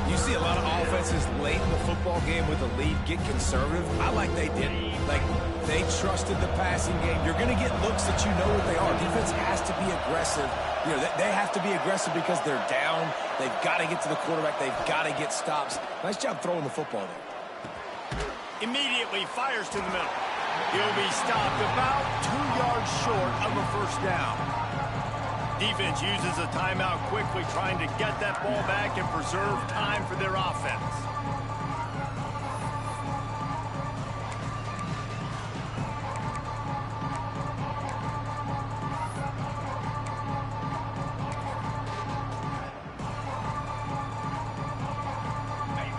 You see a lot of offenses late in the football game with a lead get conservative. I like they didn't. Like, they trusted the passing game. You're going to get looks that you know what they are. Defense has to be aggressive. You know, they have to be aggressive because they're down. They've got to get to the quarterback. They've got to get stops. Nice job throwing the football there. Immediately fires to the middle. He'll be stopped about 2 yards short of a first down. Defense uses a timeout quickly, trying to get that ball back and preserve time for their offense.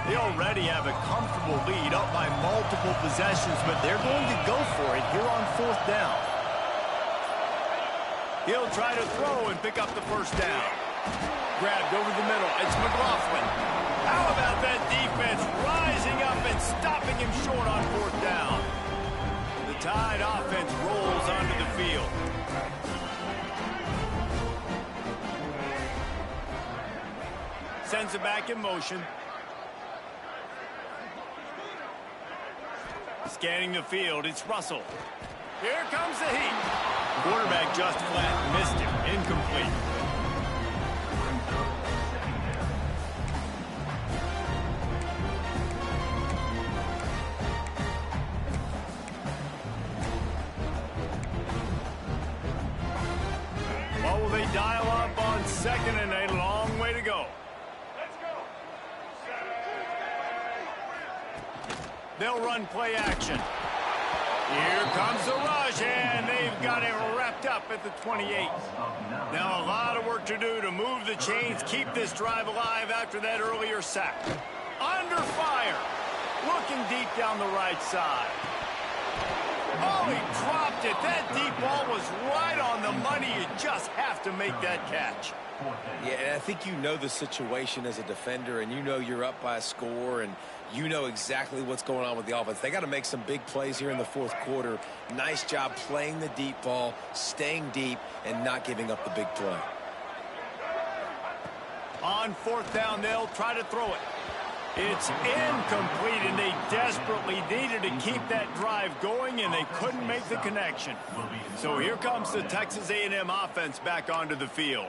They already have a comfortable lead, up by multiple possessions, but they're going to go for it here on fourth down. He'll try to throw and pick up the first down. Grabbed over the middle. It's McLaughlin. How about that defense rising up and stopping him short on fourth down? The Tide offense rolls onto the field. Sends it back in motion. Scanning the field, it's Russell. Here comes the heat. Quarterback just flat missed him. Incomplete. What will they dial up on second and a long way to go? They'll run play action. Here comes the rush, and they've got it wrapped up at the 28. Now a lot of work to do to move the chains, keep this drive alive after that earlier sack. Under fire. Looking deep down the right side. Oh, he dropped it. That deep ball was right on the money. You just have to make that catch. Yeah, and I think you know the situation as a defender, and you know you're up by a score, and you know exactly what's going on with the offense. They got to make some big plays here in the fourth quarter. Nice job playing the deep ball, staying deep, and not giving up the big play. On fourth down, they'll try to throw it. It's incomplete, and they desperately needed to keep that drive going, and they couldn't make the connection. So here comes the Texas A&M offense back onto the field.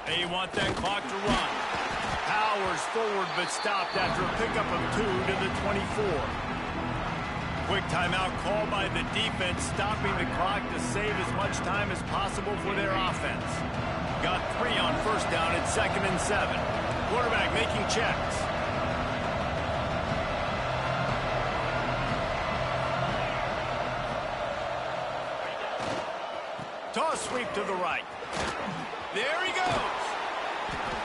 They want that clock to run. Powers forward, but stopped after a pickup of 2 to the 24. Quick timeout called by the defense, stopping the clock to save as much time as possible for their offense. Got 3 on first down at 2nd and 7. Quarterback making checks. Toss sweep to the right. There he goes.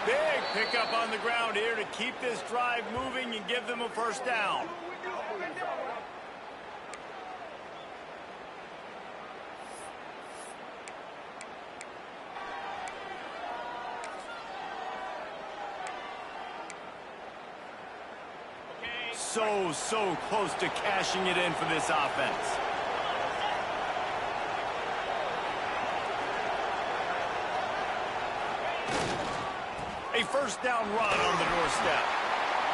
Big pickup on the ground here to keep this drive moving and give them a first down. So close to cashing it in for this offense. A first down run on the doorstep.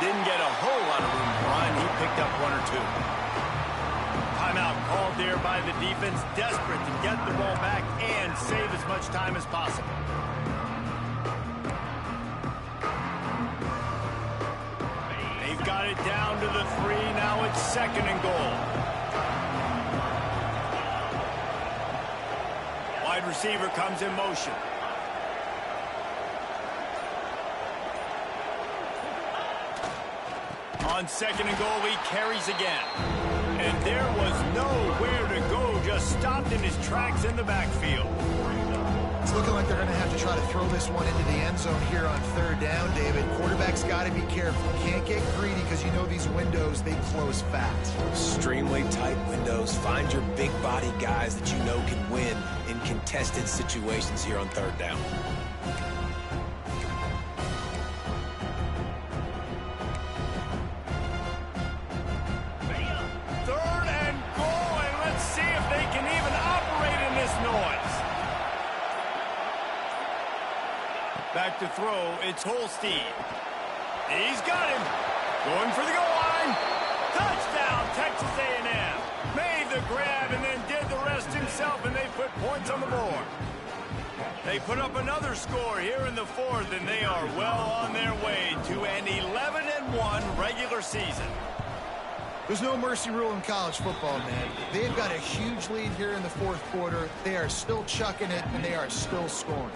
Didn't get a whole lot of room to run. He picked up 1 or 2. Timeout called there by the defense, desperate to get the ball back and save as much time as possible. They've got it down to the 3. Now it's 2nd and goal. Wide receiver comes in motion. On 2nd and goal, he carries again. And there was nowhere to go, just stopped in his tracks in the backfield. It's looking like they're going to have to try to throw this one into the end zone here on 3rd down, David. Quarterback's got to be careful. Can't get greedy because you know these windows, they close fast. Extremely tight windows. Find your big body guys that you know can win in contested situations here on 3rd down. Back to throw, it's Holstein. He's got him. Going for the goal line. Touchdown, Texas A&M. Made the grab and then did the rest himself, and they put points on the board. They put up another score here in the 4th, and they are well on their way to an 11-1 regular season. There's no mercy rule in college football, man. They've got a huge lead here in the 4th quarter. They are still chucking it, and they are still scoring.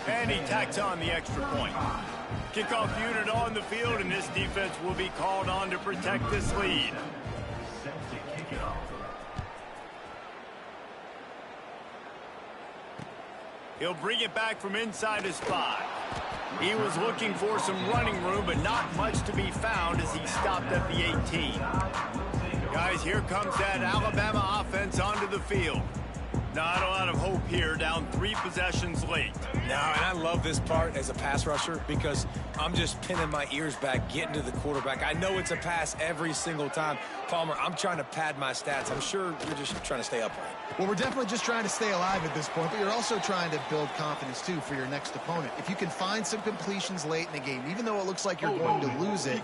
And he tacks on the extra point. Kickoff unit on the field, and this defense will be called on to protect this lead. He'll bring it back from inside his 5. He was looking for some running room, but not much to be found as he stopped at the 18. Guys, here comes that Alabama offense onto the field. Not a lot of hope here, down 3 possessions late. No, and I love this part as a pass rusher because I'm just pinning my ears back, getting to the quarterback. I know it's a pass every single time. Palmer, I'm trying to pad my stats. I'm sure you're just trying to stay upright. Well, we're definitely just trying to stay alive at this point, but you're also trying to build confidence, too, for your next opponent. If you can find some completions late in the game, even though it looks like you're going to lose it,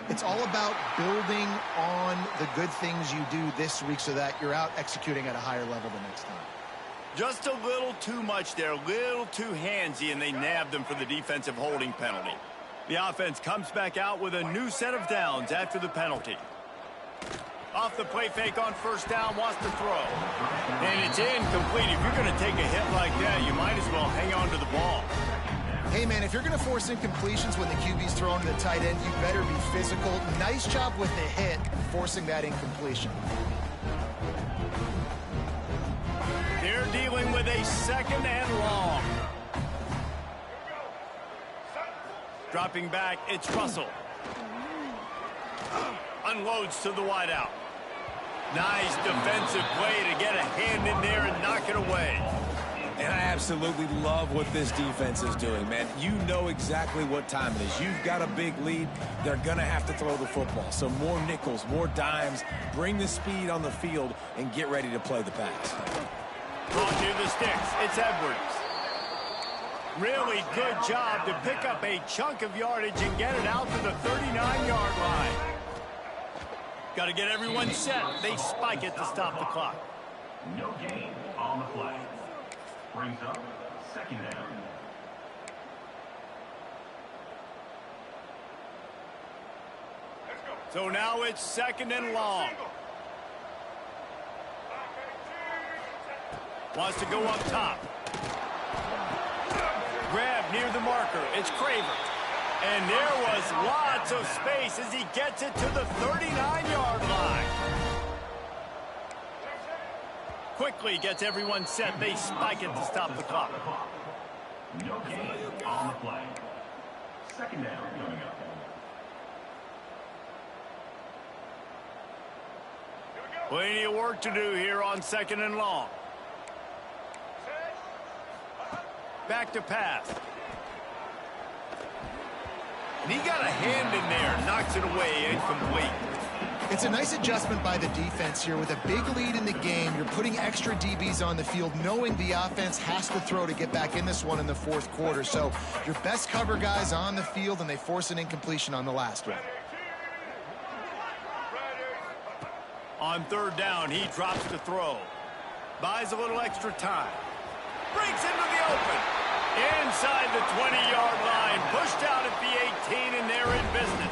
it's all about building on the good things you do this week so that you're out executing at a higher level the next time. Just a little too much there, a little too handsy, and they nabbed them for the defensive holding penalty. The offense comes back out with a new set of downs after the penalty. Off the play fake on first down, wants to throw. And it's incomplete. If you're going to take a hit like that, you might as well hang on to the ball. Hey, man, if you're going to force incompletions when the QB's throwing to the tight end, you better be physical. Nice job with the hit, forcing that incompletion. They're dealing with a 2nd and long. Dropping back, it's Russell. Unloads to the wideout. Nice defensive play to get a hand in there and knock it away. And I absolutely love what this defense is doing, man. You know exactly what time it is. You've got a big lead. They're going to have to throw the football. So more nickels, more dimes. Bring the speed on the field and get ready to play the pass. On near the sticks, it's Edwards. Really good job to pick up a chunk of yardage and get it out to the 39-yard line. Got to get everyone set. They spike it to stop the clock. No gain on the play. Brings up 2nd down. So now it's 2nd and long. Wants to go up top. Grab near the marker. It's Craver. And there was lots of space as he gets it to the 39-yard line. Quickly gets everyone set. They spike it to stop the clock. No gain on the play. 2nd down coming up. Plenty of work to do here on 2nd and long. Back to pass. And he got a hand in there, knocks it away, incomplete. It's a nice adjustment by the defense here. With a big lead in the game, you're putting extra DBs on the field, knowing the offense has to throw to get back in this one in the 4th quarter. So your best cover guys on the field, and they force an incompletion on the last one. On 3rd down, he drops to throw. Buys a little extra time. Breaks into the open. Inside the 20-yard line. Pushed out at the 18, and they're in business.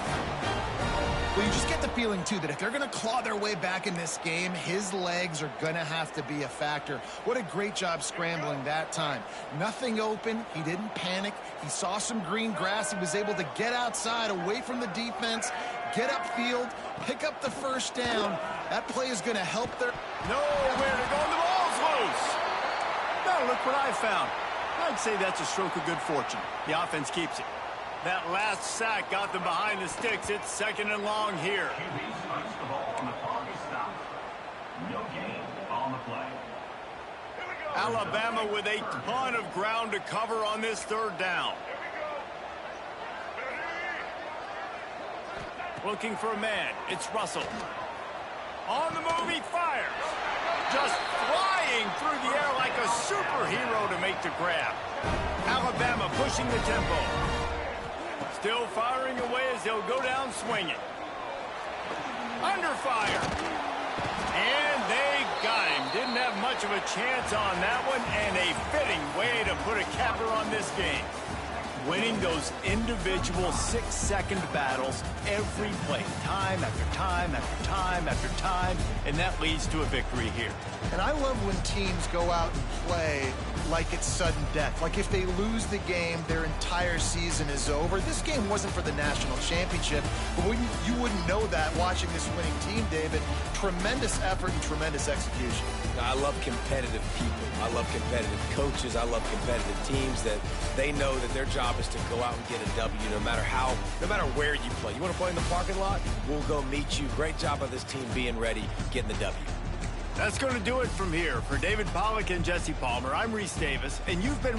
Well, you just get the feeling, too, that if they're going to claw their way back in this game, his legs are going to have to be a factor. What a great job scrambling that time. Nothing open. He didn't panic. He saw some green grass. He was able to get outside, away from the defense, get upfield, pick up the 1st down. That play is going to help their... Nowhere to go. The ball's loose. Now look what I found. I'd say that's a stroke of good fortune. The offense keeps it. That last sack got them behind the sticks. It's 2nd and long here. QB strikes the ball on the target stop. No gain on the play. Alabama with a ton of ground to cover on this 3rd down. Looking for a man. It's Russell. On the move, he fires. Just flying through the air like a superhero to make the grab. Alabama pushing the tempo. Still firing away as they'll go down swinging. Under fire. And they got him. Didn't have much of a chance on that one, and a fitting way to put a capper on this game. Winning those individual 6-second battles every play, time after time after time after time, and that leads to a victory here. And I love when teams go out and play like it's sudden death. Like if they lose the game, their entire season is over. This game wasn't for the national championship, but you wouldn't know that watching this winning team, David. Tremendous effort and tremendous execution. I love competitive people. I love competitive coaches. I love competitive teams that they know that their job is to go out and get a W no matter where you play. You want to play in the parking lot? We'll go meet you. Great job by this team being ready, getting the W. That's going to do it from here. For David Pollack and Jesse Palmer, I'm Reese Davis, and you've been